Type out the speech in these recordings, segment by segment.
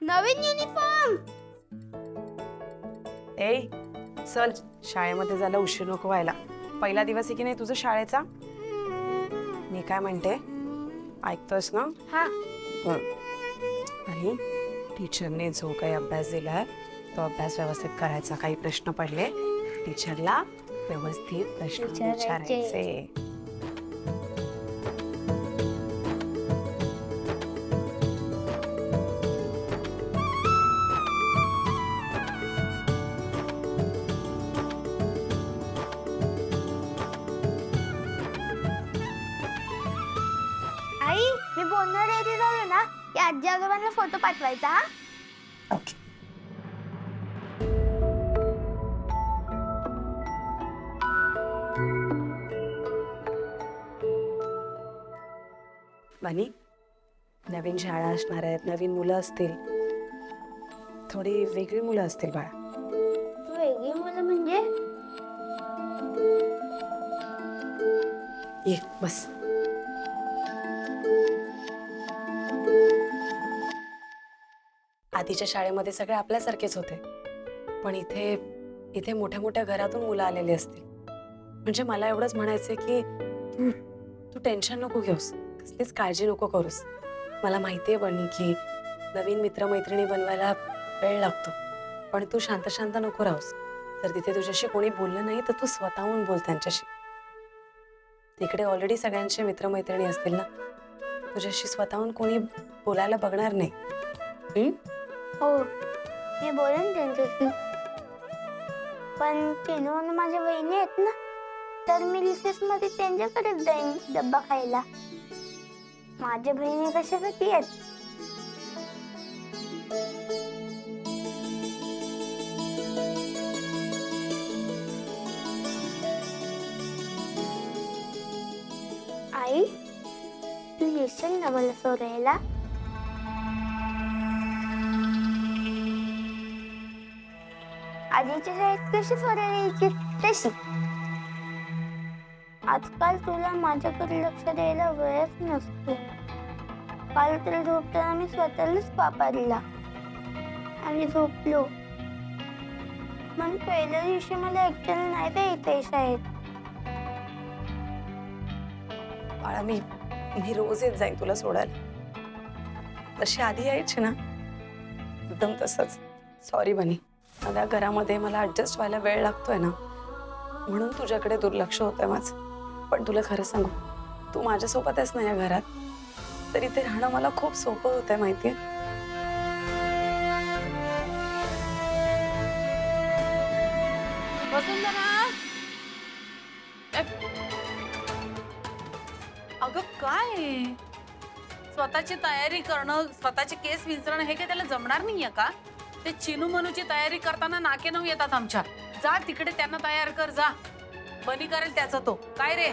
नवीन uniform. ए चल, शाळेमध्ये जायला उशीर नको व्हायला. पहिला दिवस आहे की नाही तुझा शाळेचा. मी काय म्हणते, ऐकतोस ना? हा. आणि टीचरने जो काही अभ्यास दिलाय तो अभ्यास व्यवस्थित करायचा. काही प्रश्न पडले टीचरला व्यवस्थित प्रश्न विचारायचे. आई, मी बोलणार रेडी झालो ना की आजी आजोबांना फोटो पाठवायचा. हा. ओके. बनी, नवीन शाळा असणार आहेत, नवीन मुलं असतील, थोडी वेगळी मुलं असतील बाळा. वेगळी मुलं म्हणजे? ये बस. आधीच्या शाळेमध्ये सगळे आपल्यासारखेच होते, पण इथे इथे मोठ्या मोठ्या घरातून मुलं आलेली असतील. म्हणजे मला एवढंच म्हणायचंय की तू तू टेन्शन नको घेऊस, कसलीच काळजी नको करूस. मला माहितीये बनी की नवीन मित्रमैत्रिणी बनवायला वेळ लागतो, पण तू शांत शांत नको राहूस. जर तिथे तुझ्याशी कोणी बोललं नाही तर तू स्वतःहून बोल त्यांच्याशी. तिकडे ऑलरेडी सगळ्यांचे मित्रमैत्रिणी असतील ना, तुझ्याशी स्वतःहून कोणी बोलायला बघणार नाही. हो, मी बोलेन त्यांच्याशी. पण तिनं माझ्या वहिनी आहेत ना, तर मी रिसेस मध्ये त्यांच्याकडेच जाईन डब्बा खायला. माझ्या बहिणी कशासाठी आहेत? आई, तू येशील ना मला सोडायला? आधीच्या शाळेत कशी सोडायला यायची तशी. आजकाल तुला माझ्याकडे लक्ष द्यायला वेळच नसतो. काल तर झोपताना मी स्वतःलाच वापरला आणि झोपलो. मग पहिल्या दिवशी मला एकट्याला नाही द्यायचंय शाळेत. बाळा, मी रोज येत जाईन तुला सोडायला. तशी आधी यायची ना, एकदम तसंच. सॉरी बनी, मला घरामध्ये मला ऍडजस्ट व्हायला वेळ लागतोय ना, म्हणून तुझ्याकडे दुर्लक्ष होतंय माझं. पण तुला खरं सांगू, तू माझ्यासोबत आहेस ना या घरात, तर इथे राहणं मला खूप सोपं होतंय माहितीये. अगं काय स्वतःची तयारी करणं, स्वतःचे केस विंचरणं हे काय त्याला जमणार नाहीये का? ते चिनू मनूची तयारी करताना नाके नऊ येतात आमच्या. जा तिकडे त्यांना तयार कर, जा. बनी करेल त्याचा तो. काय रे?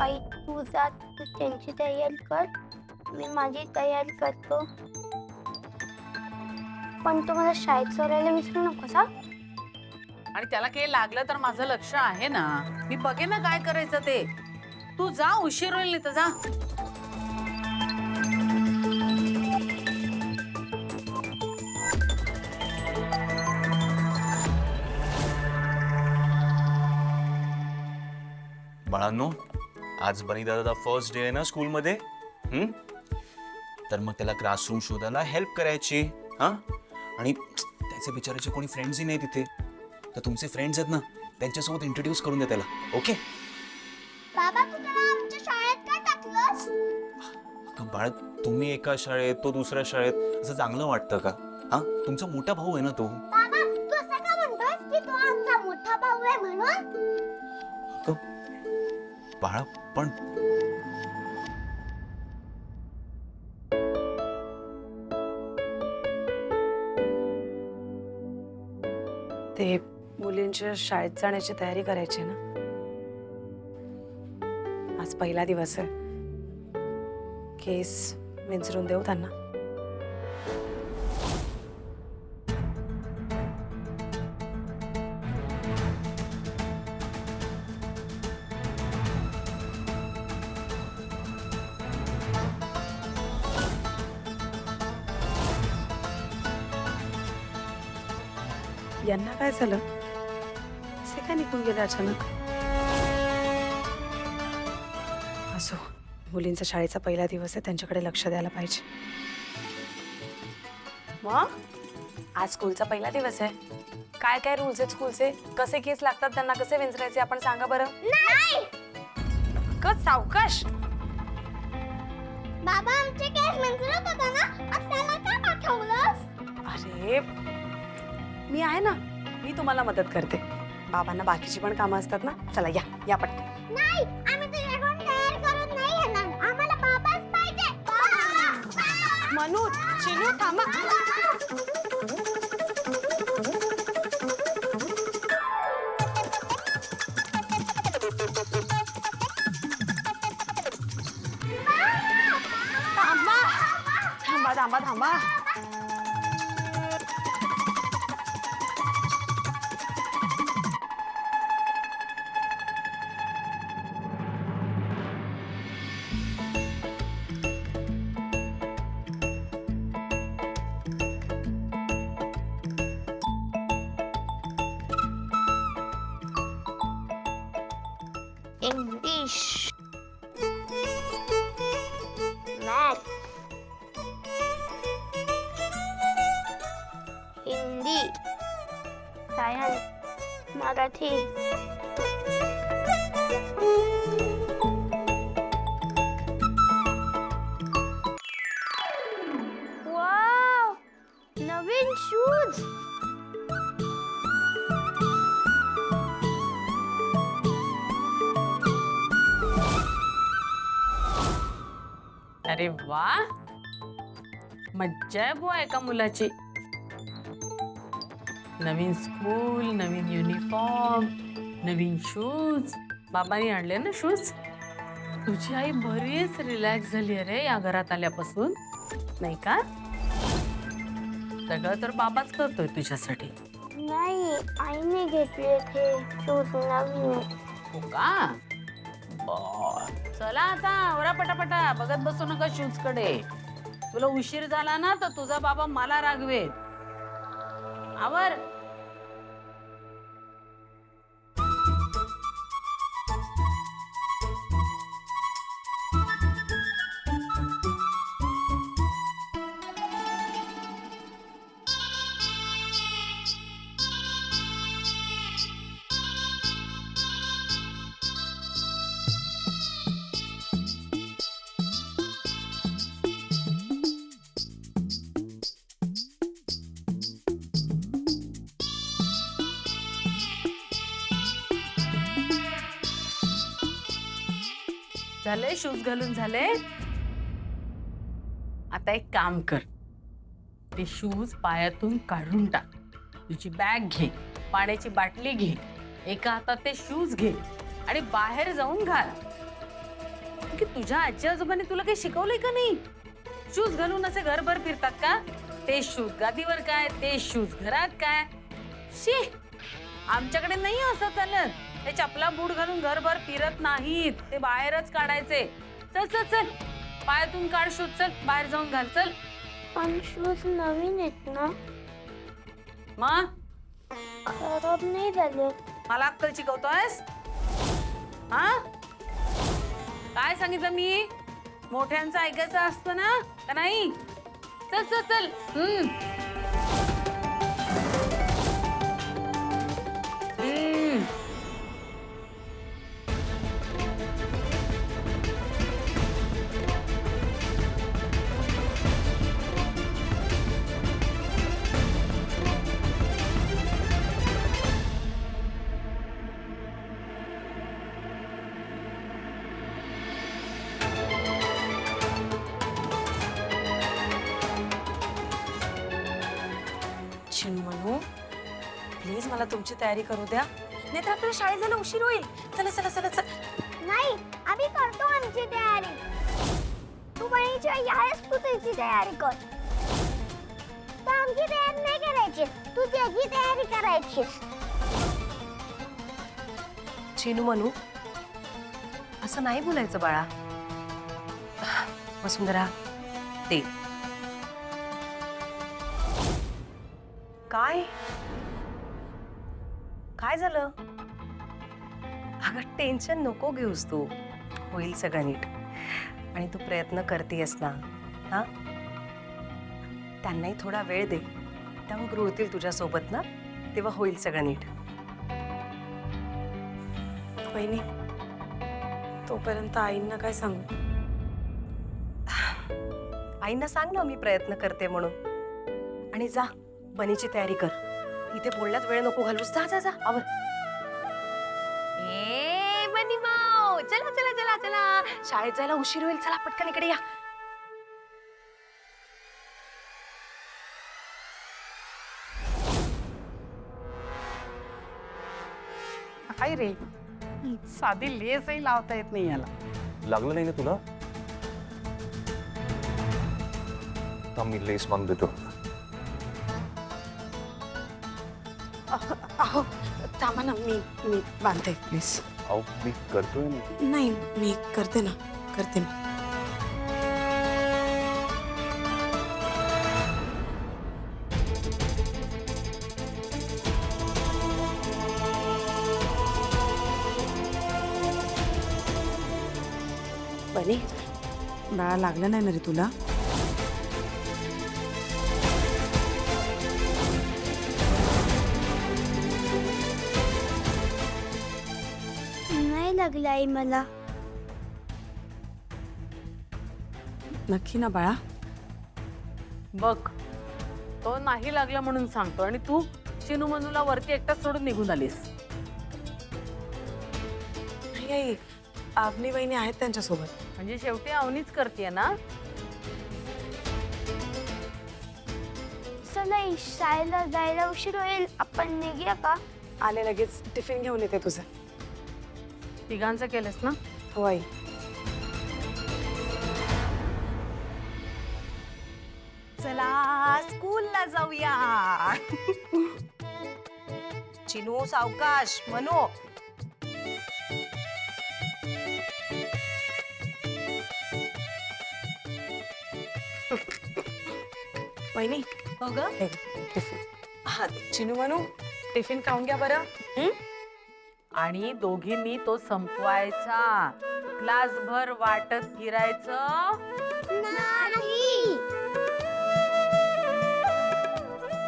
आई, तू जा, तू त्यांची तयारी कर, मी माझी तयारी करतो. पण तू मला शाळेत सोडायला विसरू नकोस. हा. आणि त्याला काही लागलं तर माझं लक्ष आहे ना, मी बघे ना काय करायचं ते. तू जा, उशीर होईल नाही तर जा. बाळांनो, आज बनी दादाचा फर्स्ट डे आहे ना स्कूलमध्ये. तर मग त्याला क्लासरूम शोधायला हेल्प करायची. हां, आणि त्याचे बिचाराचे कोणी फ्रेंड्सही नाही तिथे, तर तुमचे फ्रेंड्स आहेत ना, त्यांच्यासोबत इंट्रोड्यूस करून द्या त्याला. ओके बाबा, तू त्याला आमच्या शाळेत काय टाकलंस? बाळ, तुम्ही एका शाळेत तो दुसऱ्या शाळेत, असं चांगलं वाटतं का? हां, तुमचा मोठा भाऊ आहे ना तो. बाबा, तू असं का म्हणतोस की तो आमचा मोठा भाऊ आहे म्हणून? बाळा, पण ते मुलींच्या शाळेत जाण्याची तयारी करायची ना. आज पहिला दिवस आहे, केस विंचरून देऊ त्यांना. यांना काय झालं? असे काय निघून गेले अचानक? असो, मुलींचा शाळेचा पहिला दिवस आहे, त्यांच्याकडे लक्ष द्यायला पाहिजे. मग आज स्कूलचा पहिला दिवस आहे. काय काय रूल्स आहेत स्कूलचे? कसे केस लागतात त्यांना, कसे विंचरायचे आपण सांगा बरं. कच सावकाश. बाबा आमचे केस विंचरत होता ना, आपल्याला का पाठवलंस? अरे मी आहे ना, मी तुम्हाला मदत करते. बाबांना बाकीची पण कामं असतात ना. चला या या पटकन. नाही, आम्ही तुझ्याकडून तयार करून नाही येणार. आम्हाला बाबाच पाहिजे. मनू, चिनू थांबा. थांबा थांबा थांबा थांबा. English, math, Hindi, science, Marathi. Wow, नवीन शूज. अरे वा, मज्जा आहे बुवा एका मुलाची. नवीन स्कूल, नवीन युनिफॉर्म, नवीन शूज. बाबांनी आणले ना शूज. तुझी आई बरीच रिलॅक्स झाली अरे या घरात आल्यापासून, नाही का? सगळं तर बाबाच करतोय तुझ्यासाठी. नाही, आईने घेतले ते शूज नवीन. हो का? बर, चला आता आवरा पटापटा. बघत बसू नका शूज कडे. तुला उशीर झाला ना तर तुझा बाबा मला रागवेल. आवर. झाले शूज घालून झाले. आता एक काम कर, ते शूज पायातून काढून टाक. तुझी बॅग घे, पाण्याची बाटली घे, एका हातात ते शूज घे आणि बाहेर जाऊन घाल. की तुझ्या आजी आजोबांनी तुला काही शिकवलंय का नाही? शूज घालून असे घरभर फिरतात का? ते शूज गादीवर काय, ते शूज घरात काय? शी, आमच्याकडे नाही असं चालत. ते चपला बूट घालून घरभर फिरत नाहीत, ते बाहेरच काढायचे. चल चल चल, पायातून काढ शूज. चल बाहेर जाऊन घाल. चल. पण शूज नवीन आहेत ना, मग खराब नाही झाले. मला अक्कल शिकवतोयस? हा, काय सांगितलं मी? मोठ्यांचं ऐकायचं असतं ना, का नाही? चल चल चल. चिन्मनू, प्लीज मला तुमची तयारी करू द्या, नाही तर आपल्याला शाळेत जायला उशीर होईल. चला चला चला चला. नाही, आम्ही करतो आमची तयारी. तू बहिणीच्या यायस तू त्याची तयारी कर. तर आमची तयारी नाही करायची, तू त्याची तयारी करायची. चिनू मनू असं नाही बोलायचं बाळा. वसुंधरा ते काय काय झालं? अगं टेन्शन नको घेऊस तू, होईल सगळं नीट. आणि तू प्रयत्न करतेयस ना, हा? त्यांनाही थोडा वेळ दे, त्या मग रुळतील तुझ्या सोबत ना, तेव्हा होईल सगळं नीट. वहिनी, तोपर्यंत आईंना काय सांगू? आईंना सांग ना मी प्रयत्न करते म्हणून. आणि जा बनीची तयारी कर, इथे बोलण्यात वेळ नको घालूस. जा जा जा आवर. ए बनी माऊ, चला चला चला चला, शाळेत जायला उशीर होईल. चला पटकन इकडे या. काय रे, साधी लेसही लावता येत नाही याला. लागलं नाही ना तुला? थांब मी लेस बांधून देतो. अहो थांबा ना, मी बांधते प्लीज. अहो मी करतोय ना. नाही, मी करते ना, करते मी. बनी, बाळा लागलं नाही ना रे तुला? नाही लागलं आई मला. नक्की ना बाळा? बघ, तो नाही लागला म्हणून सांगतो आणि तू चिनू मनूला वरती एकटाच सोडून निघून आलीस. नाही आई, आवनी वहिनी आहेत त्यांच्यासोबत. म्हणजे शेवटी अवनीच करतेय ना. चला शाळेला जायला उशीर होईल, आपण निघूया का? आले लगेच टिफिन घेऊन येते तुझं. तिघांचं केलंस ना? हो आई. चला स्कूलला जाऊया. चिनू सावकाश, मनू. वहिनी, हो ग. हे टिफिन. हा चिनू म्हणू, टिफिन खाऊन घ्या बरं. आणि दोघींनी तो संपवायचा. ग्लासभर वाटत फिरायचं नाही.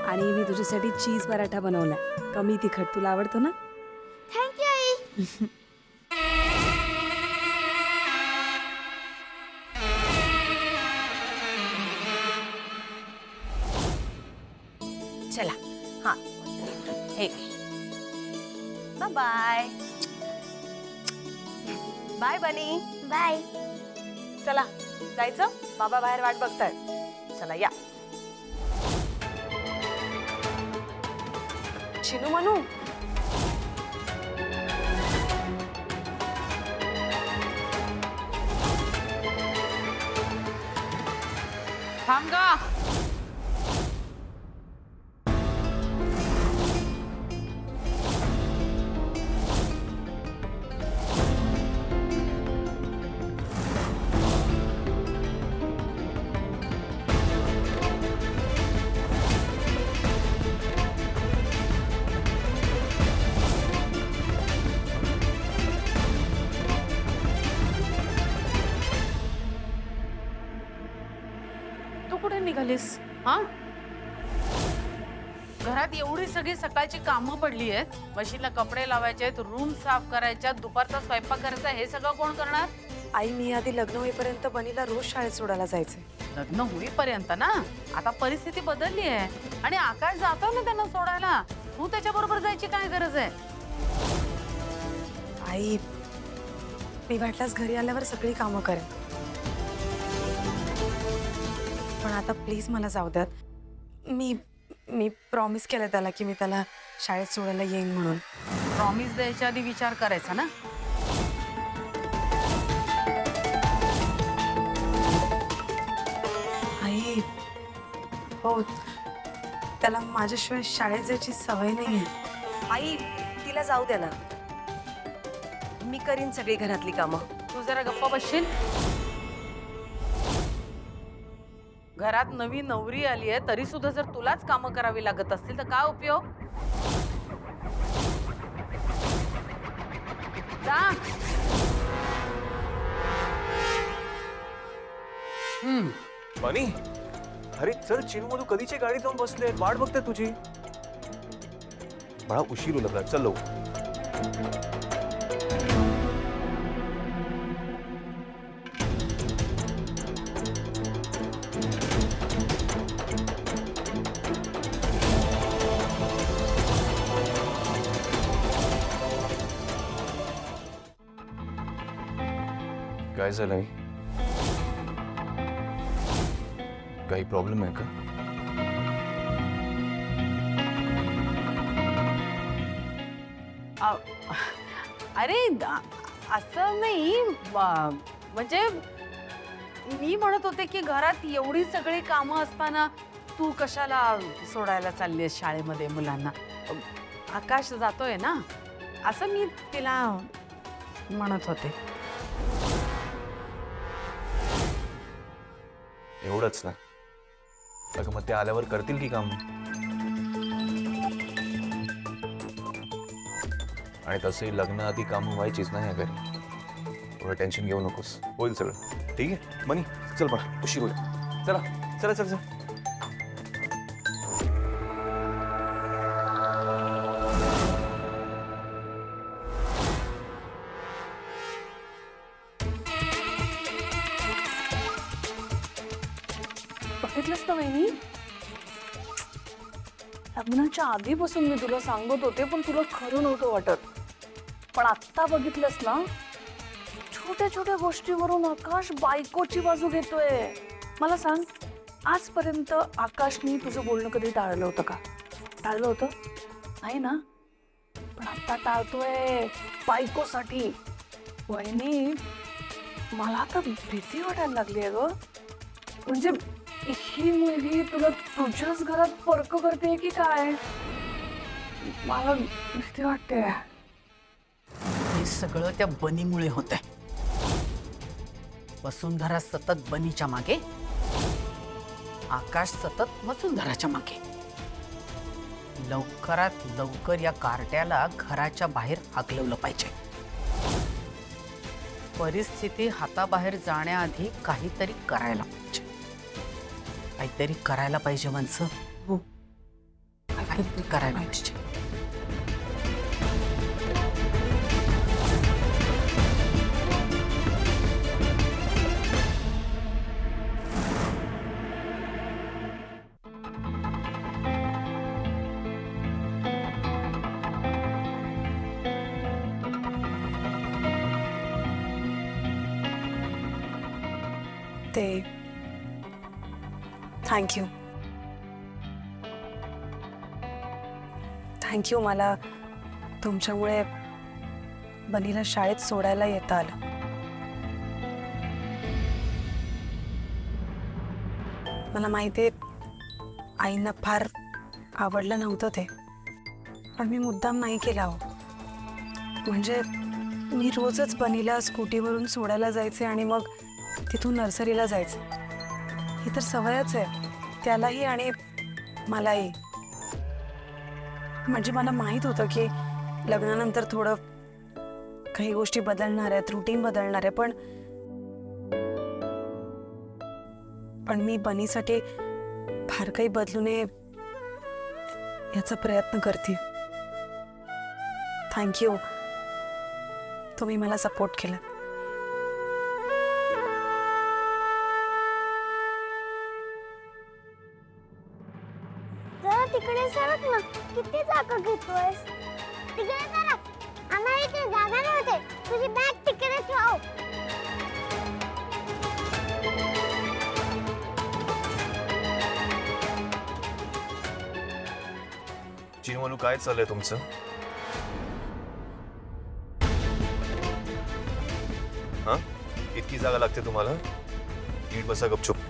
आणि मी तुझ्यासाठी चीज पराठा बनवला, कमी तिखट. तुला आवडतो ना? थँक्यू आई. चला हा हे बाय बाय बनी. बाय. चला जायचं, बाबा बाहेर वाट बघतायत. चला या. चिनू म्हणू, थांब गा. तू कुठे निघालीस? हा, घरात एवढी सगळी सकाळची कामं पडली आहेत. मशीनला कपडे लावायचे आहेत, रूम साफ करायच्या, दुपारचा स्वयंपाक करायचा. हे सगळं कोण करणार? आई मी आधी लग्न होईपर्यंत बनीला रोज शाळेत सोडायला जायचंय. लग्न होईपर्यंत ना. आता परिस्थिती बदलली आहे आणि आकाश जातो ना त्यांना सोडायला. तू त्याच्याबरोबर जायची काय गरज आहे? आई, मी वाटल्यास घरी आल्यावर सगळी कामं करेन, पण आता प्लीज मला जाऊ द्यात. मी प्रॉमिस केलं त्याला की मी त्याला शाळेत सोडायला येईन म्हणून. प्रॉमिस द्यायच्या आधी विचार करायचा ना. हो त्याला माझ्याशिवाय शाळेत जायची सवय नाही आहे. आई तिला जाऊ द्या ना, मी करीन सगळी घरातली कामं. तू जरा गप्पा बसशील. घरात नवी नवरी आली आहे तरी सुद्धा जर तुलाच कामं करावी लागत असतील तर काय उपयोग. जा. बनी, अरे चल चिनू मधू कधीची गाडी जाऊन बसले, वाट बघते तुझी. बडा उशीर होऊ लागला, चल लवकर. काय झालंय? काही प्रॉब्लेम आहे का? अरे असं नाही म्हणजे मी म्हणत होते की घरात एवढी सगळी कामं असताना तू कशाला सोडायला चालली आहेस शाळेमध्ये मुलांना. आकाश जातोय ना असं मी तिला म्हणत होते. एवढंच ना? अगं मग ते आल्यावर करतील की काम. आणि तसंही लग्न आधी कामं व्हायचीच ना या घरी. एवढं टेन्शन घेऊ नकोस, होईल सगळं ठीक आहे. मनी चल बरं, उशीर होईल. चला चला चल चल. बघितलंस ना वहिनी, लग्नाच्या आधीपासून मी तुला सांगत होते पण तुला खरं नव्हतं वाटत. पण आत्ता बघितलंस ना, छोट्या छोट्या गोष्टीवरून आकाश बायकोची बाजू घेतोय. मला सांग, आजपर्यंत आकाशनी तुझं बोलणं कधी टाळलं होतं का? टाळलं होतं नाही ना? पण आता टाळतोय बायकोसाठी. वहिनी मला आता भीती वाटायला लागली आहे ग. म्हणजे ही मुलगी तुला तुझ्याच घरात परक करते की काय? मला भीती वाटते. हे सगळं त्या बनीमुळे होत आहे. वसुंधरा सतत बनीच्या मागे, आकाश सतत वसुंधराच्या मागे. लवकरात लवकर या कार्ट्याला घराच्या बाहेर हाकलवलं पाहिजे. परिस्थिती हाताबाहेर जाण्याआधी काहीतरी करायला पाहिजे. काहीतरी करायला पाहिजे माणसं. हो. काहीतरी करायला पाहिजे. ते थँक्यू. थँक्यू, मला तुमच्यामुळे बनीला शाळेत सोडायला येता आलं. मला माहिती आहे आईंना फार आवडलं नव्हतं ते, पण मी मुद्दाम नाही केला हो. म्हणजे मी रोजच बनीला स्कूटीवरून सोडायला जायचे आणि मग तिथून नर्सरीला जायचे. ही तर सवयच आहे त्यालाही आणि मलाही. म्हणजे मला माहित होतं की लग्नानंतर थोडं काही गोष्टी बदलणार आहेत, रुटीन बदलणार आहे, पण मी बनीसाठी फार काही बदलू नये याचा प्रयत्न करते. थँक्यू, तुम्ही मला सपोर्ट केला. जरा तिकडे सरक ना, किती जागा घेतोयस? तिकडे सरक, आम्हाला इथे जागा नव्हते. तुझी बॅग तिकडे ठेव. चिनू काय चाललंय तुमचं? हा, इतकी जागा लागते तुम्हाला? नीट बसा गपचूप.